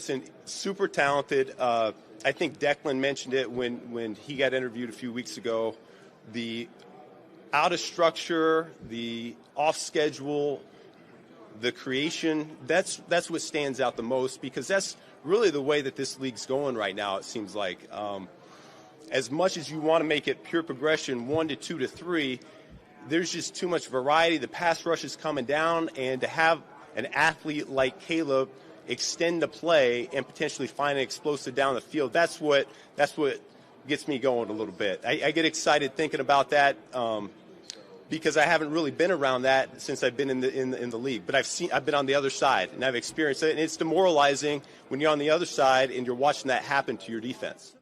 listen, super talented. I think Declan mentioned it when he got interviewed a few weeks ago. The out of structure, the off schedule, the creation, that's what stands out the most, because that's really the way that this league's going right now, it seems like. As much as you want to make it pure progression, 1 to 2 to 3, there's just too much variety. The pass rush is coming down, and to have an athlete like Caleb extend the play and potentially find an explosive down the field, that's what gets me going a little bit. I get excited thinking about that. Because I haven't really been around that since I've been in the league. But I've been on the other side, and I've experienced it. And it's demoralizing when you're on the other side and you're watching that happen to your defense.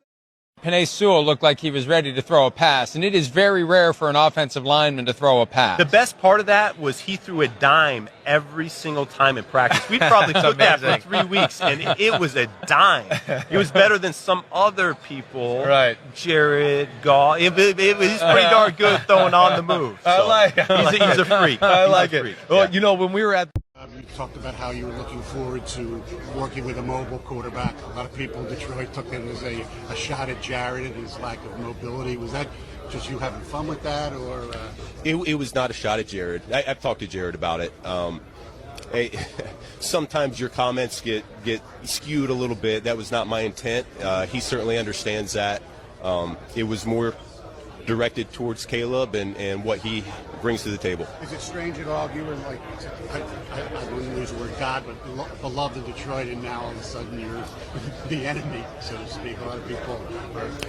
Penei Sewell looked like he was ready to throw a pass, and it is very rare for an offensive lineman to throw a pass. The best part of that was he threw a dime every single time in practice. We probably took that for 3 weeks, and it was a dime. It was better than some other people. Right. Jared, Goff. He's pretty darn good throwing on the move. So he's a freak. I like it. Freak. Well, you know, when we were at You talked about how you were looking forward to working with a mobile quarterback. A lot of people in Detroit took him as a shot at Jared and his lack of mobility. Was that just you having fun with that, or? It was not a shot at Jared. I've talked to Jared about it. Sometimes your comments get skewed a little bit. That was not my intent. He certainly understands that. It was more directed towards Caleb and what he brings to the table. Is it strange at all? You were like, I wouldn't use the word God, but beloved in Detroit, and now all of a sudden you're the enemy, so to speak. A lot of people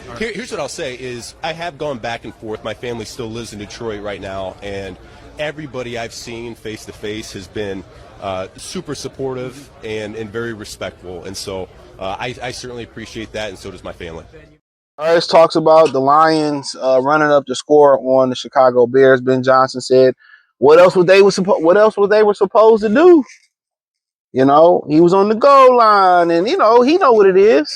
are Here's what I'll say is I have gone back and forth. My family still lives in Detroit right now, and everybody I've seen face to face has been super supportive and very respectful. And so I certainly appreciate that, and so does my family. All right, this talks about the Lions running up the score on the Chicago Bears. Ben Johnson said, "What else would they were supposed to do? You know, he was on the goal line, and he know what it is.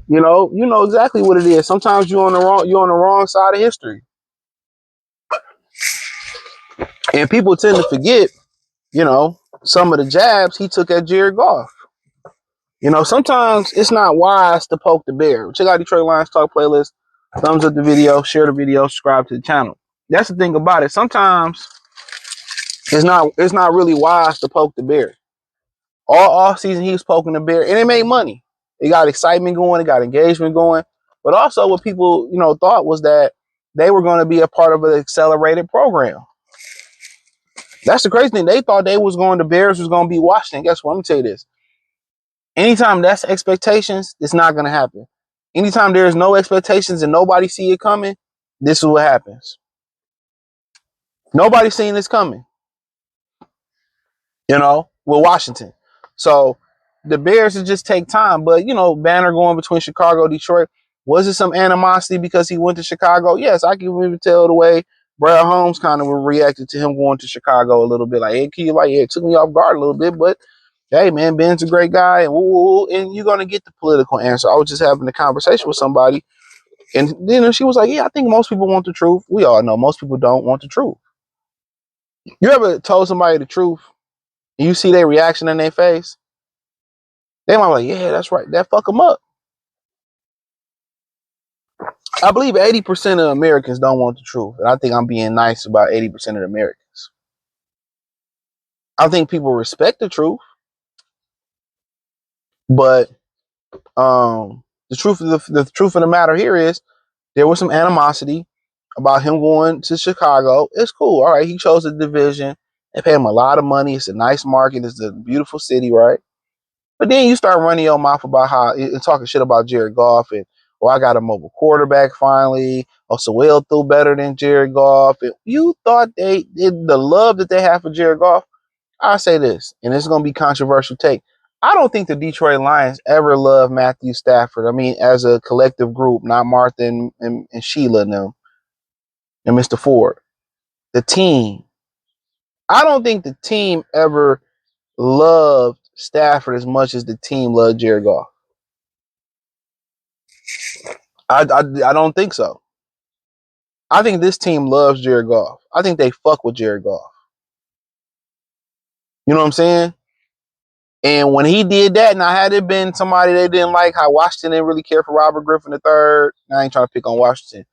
You know exactly what it is. Sometimes you're on the wrong side of history, and people tend to forget. Some of the jabs he took at Jared Goff. Sometimes it's not wise to poke the bear. Check out Detroit Lions Talk playlist. Thumbs up the video, share the video, subscribe to the channel. That's the thing about it. Sometimes it's not really wise to poke the bear. All off season he was poking the bear, and it made money. It got excitement going, it got engagement going. But also what people, thought was that they were going to be a part of an accelerated program. That's the crazy thing. They thought the Bears was going to be Washington. Guess what? Let me tell you this. Anytime that's expectations, it's not going to happen. Anytime there's no expectations and nobody see it coming, this is what happens. Nobody's seeing this coming, with Washington. So the Bears will just take time. But, banner going between Chicago and Detroit. Was it some animosity because he went to Chicago? Yes, I can even tell the way Brad Holmes kind of reacted to him going to Chicago a little bit. Like, hey, it took me off guard a little bit, but hey, man, Ben's a great guy, and you're going to get the political answer. I was just having a conversation with somebody, and then she was like, yeah, I think most people want the truth. We all know most people don't want the truth. You ever told somebody the truth, and you see their reaction in their face? They might be like, yeah, that's right. That fuck them up. I believe 80% of Americans don't want the truth, and I think I'm being nice about 80% of Americans. I think people respect the truth. But the truth of the matter here is there was some animosity about him going to Chicago. It's cool. All right, he chose a division. They pay him a lot of money. It's a nice market. It's a beautiful city, right? But then you start running your mouth about how and talking shit about Jared Goff and I got a mobile quarterback finally. Sewell threw better than Jared Goff. And you thought the love that they have for Jared Goff. I'll say this, and it's going to be controversial take. I don't think the Detroit Lions ever loved Matthew Stafford. I mean, as a collective group, not Martha and Sheila and them, and Mr. Ford. The team. I don't think the team ever loved Stafford as much as the team loved Jared Goff. I don't think so. I think this team loves Jared Goff. I think they fuck with Jared Goff. You know what I'm saying? And when he did that, now had it been somebody they didn't like, how Washington didn't really care for Robert Griffin III, I ain't trying to pick on Washington,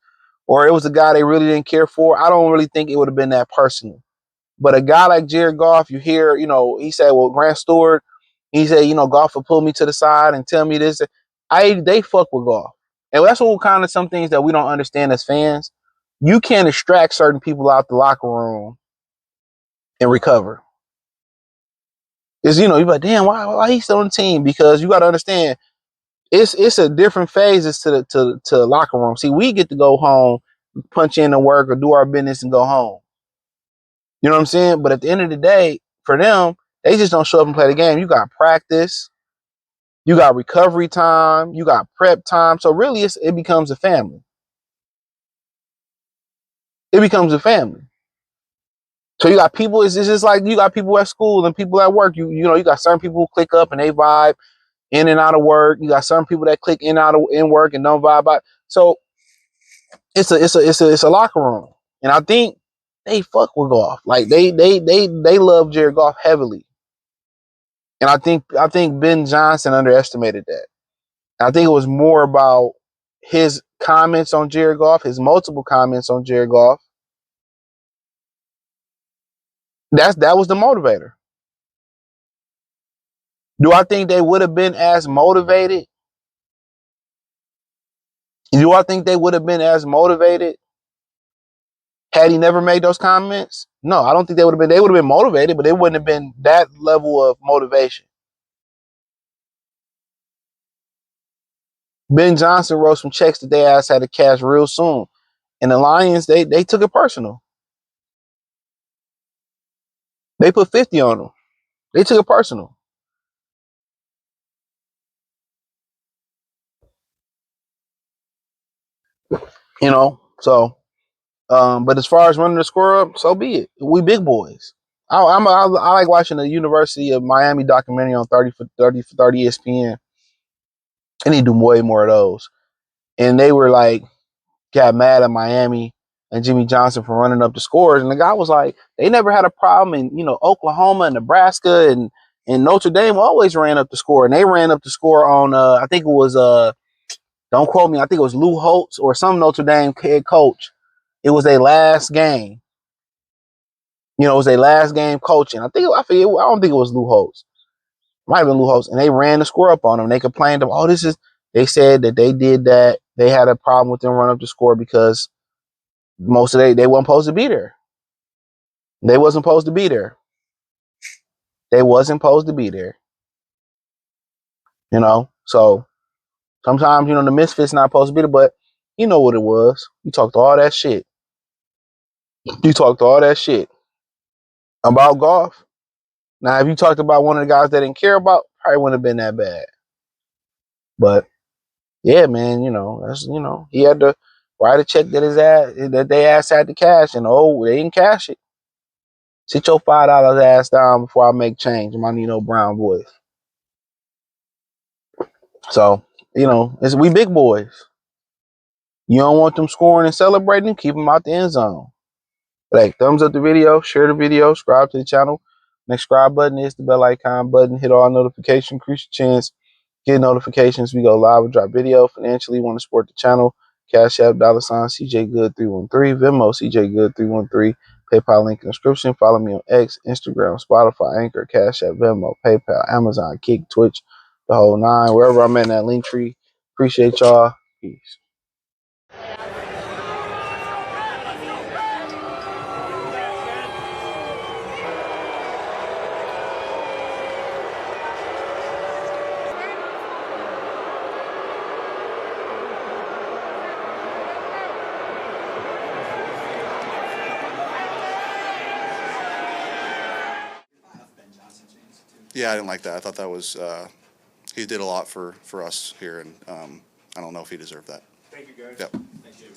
or it was a guy they really didn't care for, I don't really think it would have been that personal. But a guy like Jared Goff, you hear, he said, well, Grant Stewart, he said, Goff will pull me to the side and tell me this. They fuck with Goff. And that's what kind of some things that we don't understand as fans. You can't extract certain people out the locker room and recover. Because, you're like, damn, why he still on the team? Because you got to understand, it's a different phases to the locker room. See, we get to go home, punch in and work or do our business and go home. You know what I'm saying? But at the end of the day, for them, they just don't show up and play the game. You got practice, you got recovery time, you got prep time. So really, it becomes a family. It becomes a family. So you got people. It's just like you got people at school and people at work. You got certain people who click up and they vibe in and out of work. You got some people that click in work and don't vibe out. So it's a locker room, and I think they fuck with Goff. Like they love Jared Goff heavily. And I think Ben Johnson underestimated that. I think it was more about his comments on Jared Goff, his multiple comments on Jared Goff. That was the motivator. Do I think they would have been as motivated? Do I think they would have been as motivated had he never made those comments? No, I don't think they would have been. They would have been motivated, but they wouldn't have been that level of motivation. Ben Johnson wrote some checks that they asked had to cash real soon. And the Lions, they took it personal. They put 50 on them. They took it personal. So but as far as running the score up, so be it. We big boys. I like watching the University of Miami documentary on 30 ESPN. They need to do way more of those. And they were like, got mad at Miami and Jimmy Johnson for running up the scores. And the guy was like, they never had a problem in, Oklahoma and Nebraska and Notre Dame always ran up the score. And they ran up the score on I think it was don't quote me, I think it was Lou Holtz or some Notre Dame head coach. It was their last game. It was their last game coaching. I don't think it was Lou Holtz. It might have been Lou Holtz. And they ran the score up on them. They complained of, they said that they did that. They had a problem with them run up the score because most of they weren't supposed to be there. They wasn't supposed to be there. They wasn't supposed to be there. So sometimes, the misfits not supposed to be there, but you know what it was. You talked all that shit. You talked all that shit about Goff. Now, if you talked about one of the guys that didn't care about, probably wouldn't have been that bad. But yeah, man, that's he had to write a check that they ass had to cash, and they didn't cash it. Sit your $5 ass down before I make change in my Nino Brown voice. So, we big boys. You don't want them scoring and celebrating, keep them out the end zone. But hey, thumbs up the video, share the video, subscribe to the channel. Next subscribe button is the bell icon button. Hit all notifications, increase your chance. Get notifications. We go live and drop video. Financially, want to support the channel. Cash App, $ CJ Good 313. Venmo, CJ Good 313. PayPal link in the description. Follow me on X, Instagram, Spotify, Anchor, Cash App, Venmo, PayPal, Amazon, Kick, Twitch, the whole nine. Wherever I'm at in that link tree. Appreciate y'all. Peace. Yeah, I didn't like that. I thought that was he did a lot for us here, and I don't know if he deserved that. Thank you, guys. Yep. Thank you.